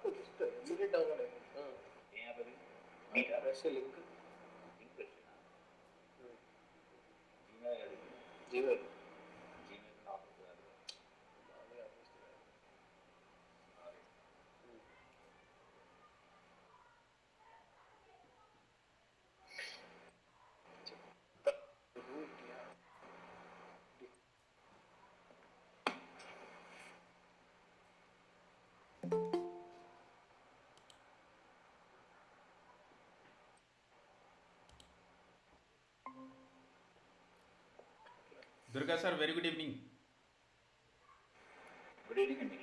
Immediate download fresh link Gmail Durga sir, very good evening. Good evening అండి.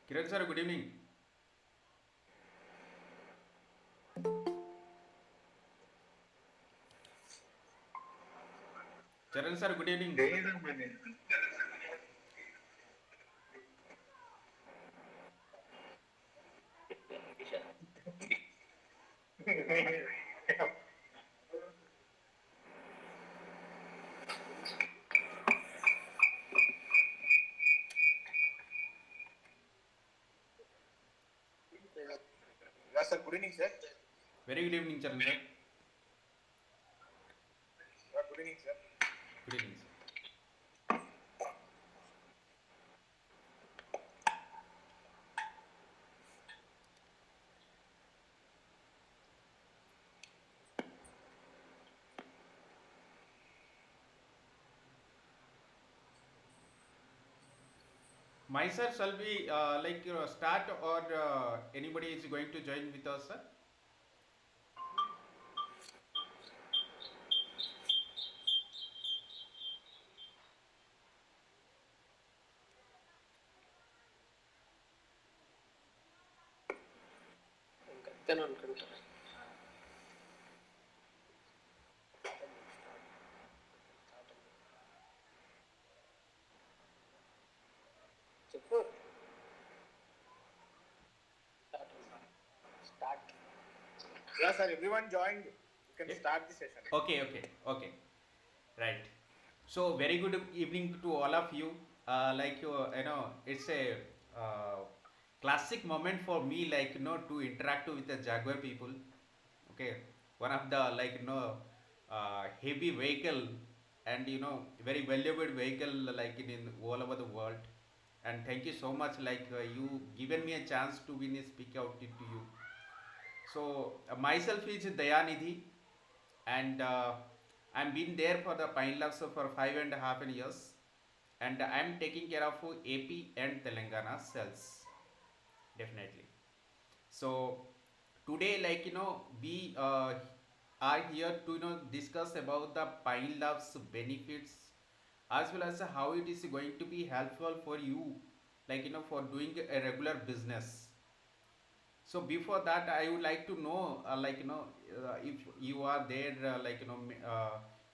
Kiran sir, good evening. Charan sir, good evening. Yeah, sir. Good evening, sir. Very good evening, Charan sir. Yeah, good evening, sir. Good evening, sir. Myself, shall we start, or anybody is going to join with us, sir? అంతేనా అనుకుంటా. చెప్పు. Start. Yeah, sir. Everyone joined. You can start the session. Okay. Right. So, very good evening to all of you. It's a classic moment for me, to interact with the Jaguar people. Okay, one of the heavy vehicle, and very valuable vehicle, in all over the world. And thank you so much, you given me a chance to win a speak out it to you. So myself is Dayanidhi, and I'm been there for the Pine Labs for 5.5 years, and I'm taking care of AP and Telangana cells, definitely. So today, we are here to discuss about the Pine Labs benefits, as well as how it is going to be helpful for you, for doing a regular business. So before that, I would like to know, if you are there,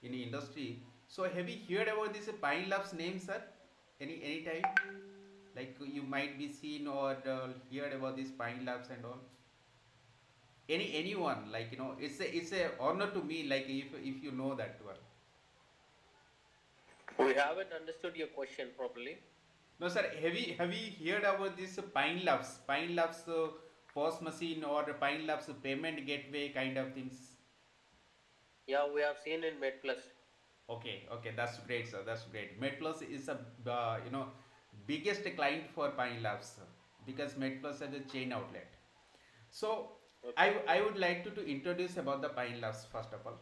in the industry. So have you heard about this Pine Labs name, sir? Any time, like you might be seen or heard about this Pine Labs and all. Anyone, it's a honor to me, if you know that one. We haven't understood your question properly. No, sir. Have you heard about this Pine Labs? Pine Labs POS machine, or Pine Labs payment gateway kind of things. Yeah, we have seen in MedPlus. Okay, that's great, sir. That's great. MedPlus is a biggest client for Pine Labs, sir, because MedPlus has a chain outlet. So I would like to introduce about the Pine Labs first of all.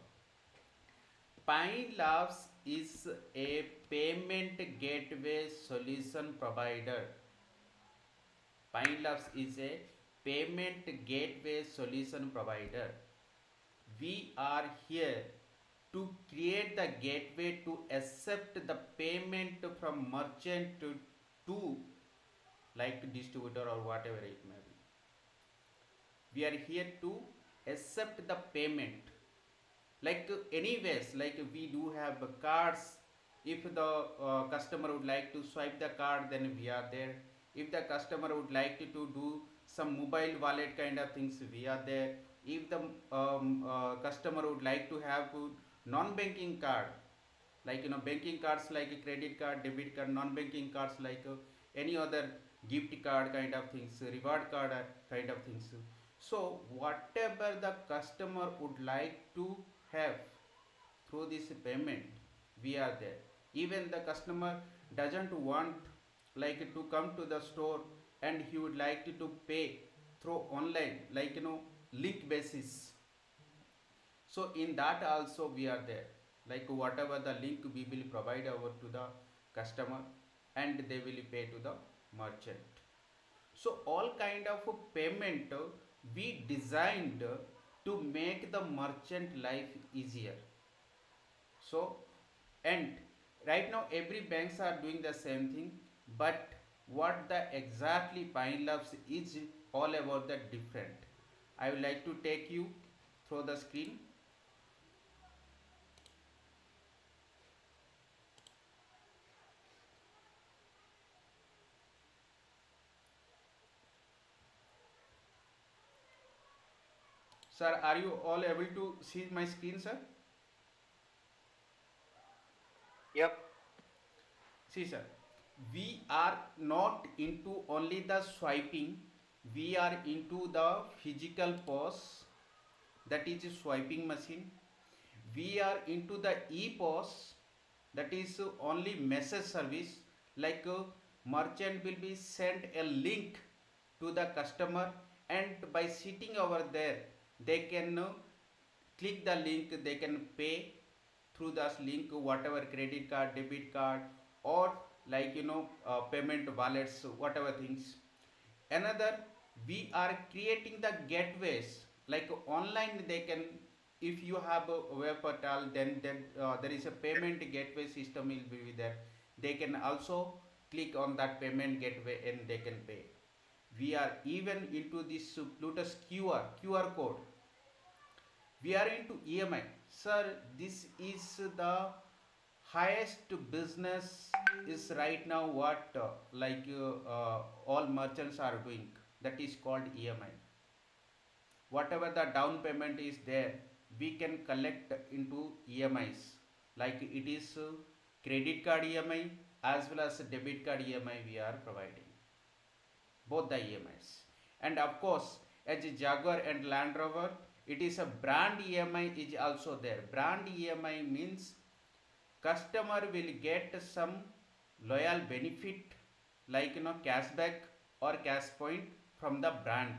Pine Labs is a payment gateway solution provider. Pine Labs is a payment gateway solution provider. We are here to create the gateway to accept the payment from merchant to like distributor or whatever it may be. We are here to accept the payment, anyways, we do have cards If the customer would like to swipe the card, then we are there. If the customer would like to do some mobile wallet kind of things, we are there. If the customer would like to have non-banking card, like banking cards like a credit card, debit card, non-banking cards like any other gift card kind of things, reward card kind of things. So whatever the customer would like to have through this payment, we are there. Even the customer doesn't want like to come to the store, and he would like to pay through online, like link basis. So in that also we are there, like whatever the link we will provide over to the customer, and they will pay to the merchant. So all kind of payment we designed to make the merchant life easier. So, and right now every banks are doing the same thing, but what the exactly Pine Labs is all about the different. I would like to take you through the screen. Sir, are you all able to see my screen, sir? Yep. See, sir, we are not into only the swiping, we are into the physical POS, that is swiping machine. We are into the e-POS, that is only message service, like merchant will be sent a link to the customer, and by sitting over there, they can click the link, they can pay through this link whatever credit card, debit card, or like payment wallets, whatever things. Another, we are creating the gateways, like online they can, if you have a web portal, then there is a payment gateway system will be there. They can also click on that payment gateway and they can pay. We are even into this Plutus QR code. We are into EMI. Sir, this is the highest business is right now, what all merchants are doing, that is called EMI. Whatever the down payment is there, we can collect into EMIs, like it is credit card EMI as well as debit card EMI we are providing, both the EMIs. And of course, as Jaguar and Land Rover, it is a brand EMI is also there. Brand EMI means customer will get some loyal benefit, like cashback or cash point from the brand.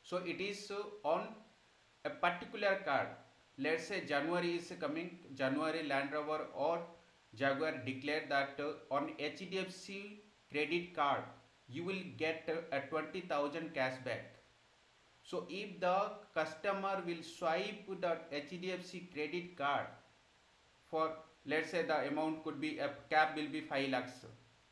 So it is on a particular card. Let's say January is coming, January Land Rover or Jaguar declared that on HDFC credit card you will get a 20,000 cashback. So if the customer will swipe the HDFC credit card for, let's say the amount could be, a cap will be 5 lakhs,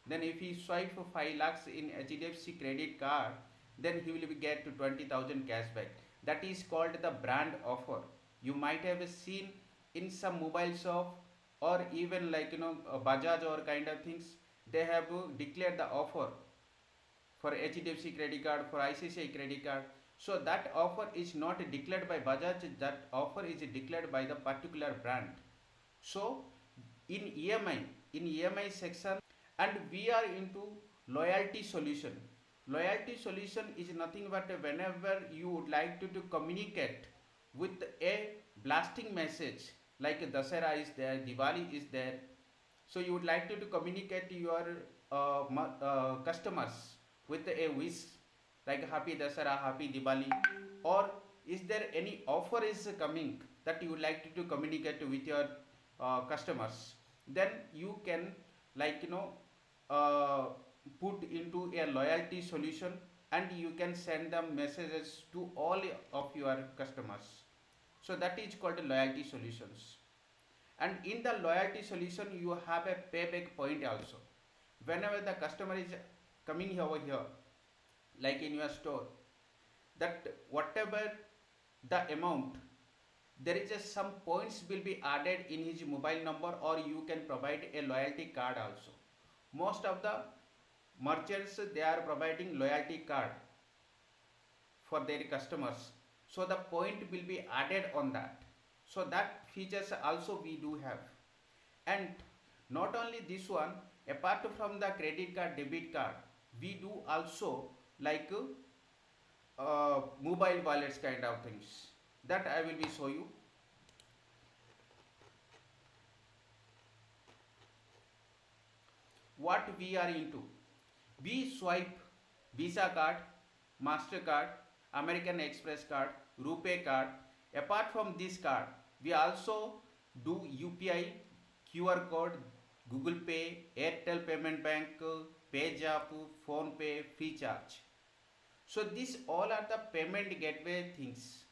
then if he swipe for 5 lakhs in HDFC credit card, then he will get to 20,000 cashback. That is called the brand offer. You might have seen in some mobile shop, or even like Bajaj or kind of things, they have declared the offer for HDFC credit card, for ICICI credit card. So that offer is not declared by Bajaj, that offer is declared by the particular brand. So in EMI section, and we are into loyalty solution. Loyalty solution is nothing but whenever you would like to communicate with a blasting message, like Dasara is there, Diwali is there. So you would like to communicate to your customers with a wish, like Happy Dasara, Happy Diwali, or is there any offer is coming that you would like to communicate with your customers, then you can, like uh, put into a loyalty solution, and you can send them messages to all of your customers. So that is called loyalty solutions. And in the loyalty solution you have a payback point also. Whenever the customer is coming over here, like in your store, that whatever the amount there is a some points will be added in his mobile number, or you can provide a loyalty card also. Most of the merchants they are providing loyalty card for their customers, so the point will be added on that. So that features also we do have. And not only this one, apart from the credit card, debit card, we do also like mobile wallets kind of things, that I will be show you. What we are into, we swipe Visa card, Mastercard, American Express card, Rupee card. Apart from this card, we also do UPI, QR code, Google Pay, Airtel Payment Bank, PayJapp, Phone Pay, Freecharge. So these all are the payment gateway things,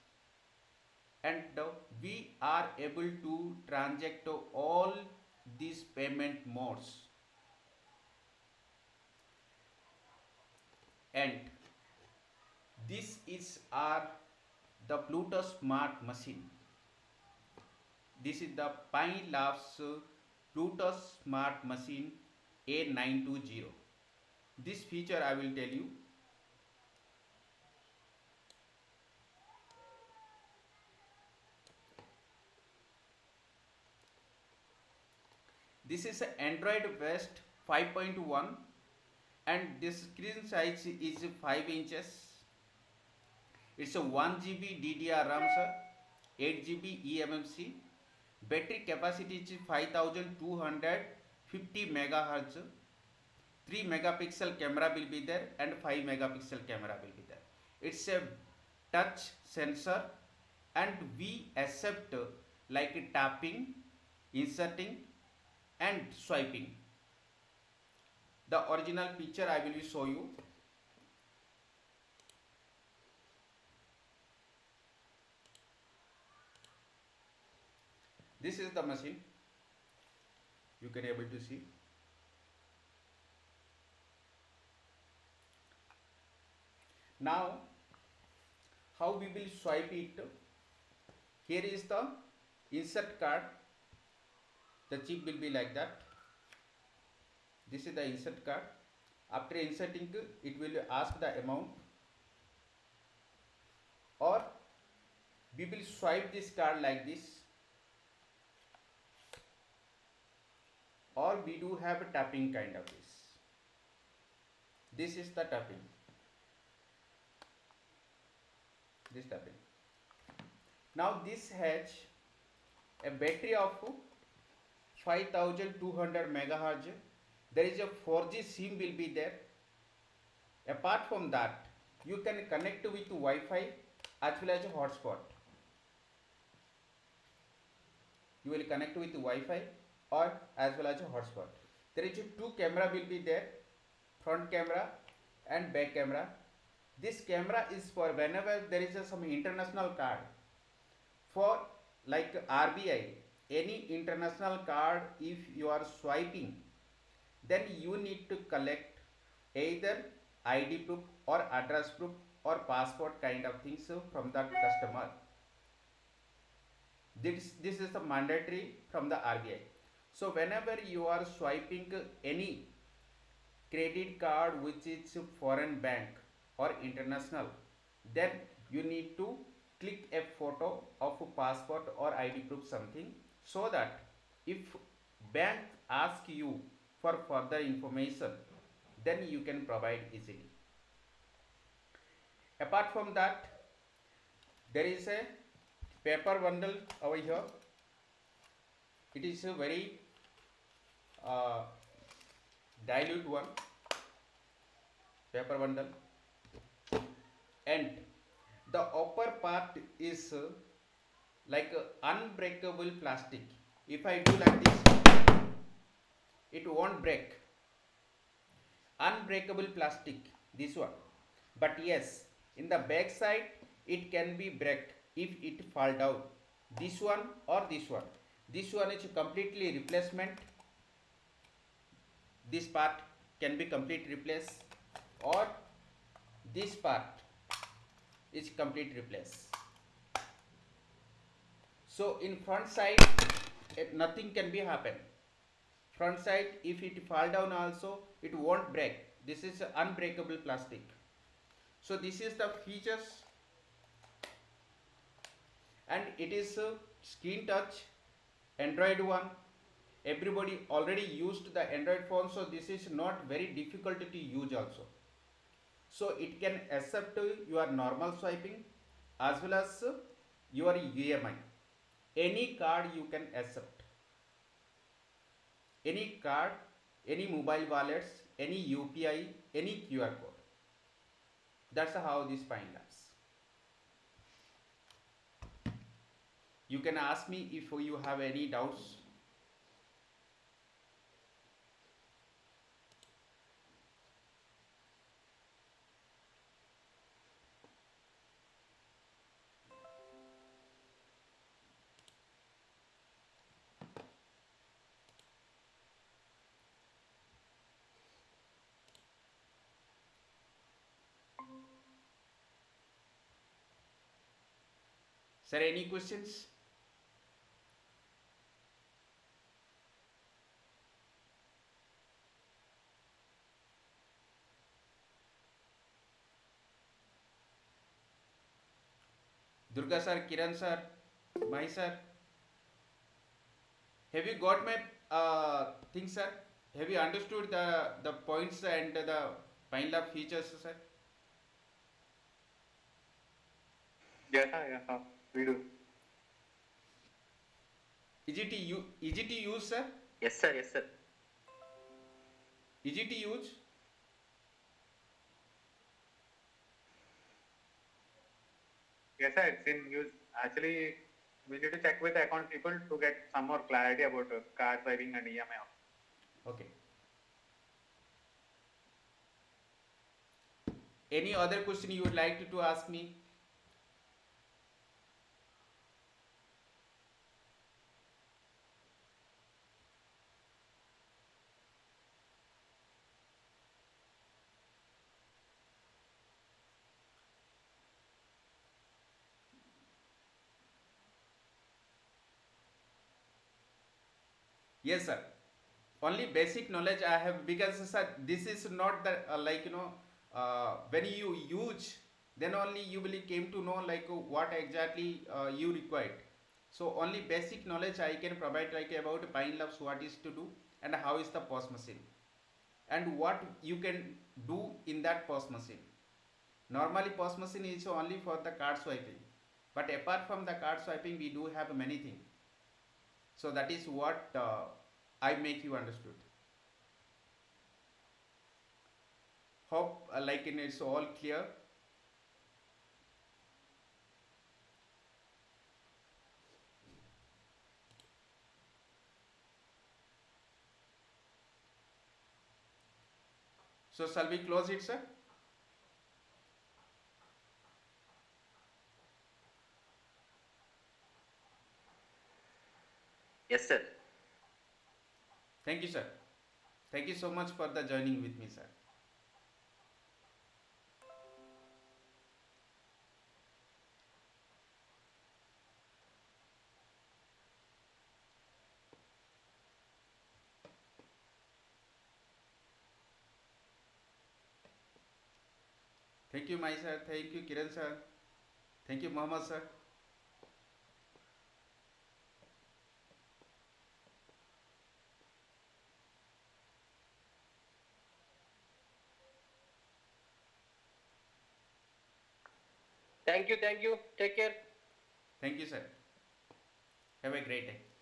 and we are able to transact all these payment modes. And this is our the Pluto Smart Machine. This is the Pine Labs Pluto Smart Machine A920. This feature I will tell you. This is an Android based 5.1, and this screen size is 5 inches. It's a 1 GB DDR RAM, sir, 8 GB eMMC. Battery capacity is 5250 megahertz. 3 megapixel camera will be there, and 5 megapixel camera will be there. It's a touch sensor, and we accept like tapping, inserting, and swiping. The original picture I will show you. This is the machine, you can able to see. Now how we will swipe it? Here is the insert card. The chip will be like that. This is the insert card. After inserting, it will ask the amount, or we will swipe this card like this, or we do have a tapping kind of this. This is the tapping. This tapping. Now this has a battery of 5200 megahertz. There is a 4G SIM will be there. Apart from that, you can connect with Wi-Fi as well as a hotspot. You will connect with Wi-Fi or as well as a hotspot. There is a 2 camera will be there, front camera and back camera. This camera is for whenever there is some international card, for like RBI, any international card, if you are swiping, then you need to collect either ID proof or address proof or passport kind of things from the customer. This is the mandatory from the RBI. So whenever you are swiping any credit card which is foreign bank or international, then you need to click a photo of a passport or ID proof something, so that if bank asks you for further information, then you can provide easily. Apart from that, there is a paper bundle over here. It is a very dilute one, paper bundle, and the upper part is like unbreakable plastic. If I do like this, it won't break. Unbreakable plastic, this one. But yes, in the back side it can be break if it fall down. This one or this one. This one is completely replacement. This part can be completely replaced, or this part is complete replace. So in front side, nothing can be happen. Front side, if it fall down also, it won't break. This is unbreakable plastic. So this is the features, and it is screen touch, Android one. Everybody already used the Android phone, so this is not very difficult to use also. So it can accept your normal swiping as well as your UMI. Any card you can accept. Any card, any mobile wallets, any UPI, any QR code. That's how this Pine Labs. You can ask me if you have any doubts. Sir, any questions? Durga sir, Kiran sir, Mahi sir, have you got my thing, sir? Have you understood the points and the Pine Lab features, sir? Yes, sir. We do. Easy to use, sir? Yes, sir. Yes, sir. Easy to use? Yes, sir. It's in use. Actually, we need to check with the account people to get some more clarity about card swiping and EMI. Okay. Any other question you would like to ask me? Yes, sir. Only basic knowledge I have, because sir, this is not the when you use, then only you will came to know what exactly you required. So only basic knowledge I can provide about Pine Labs, what is to do and how is the POS machine and what you can do in that POS machine. Normally POS machine is only for the card swiping, but apart from the card swiping we do have many things. So that is what I make you understood. Hope it's all clear. So shall we close it, sir? Yes, sir. Thank you, sir. Thank you so much for the joining with me, sir. Thank you, my sir. Thank you, Kiran sir. Thank you, Mohammed sir. Thank you. Take care. Thank you, sir. Have a great day.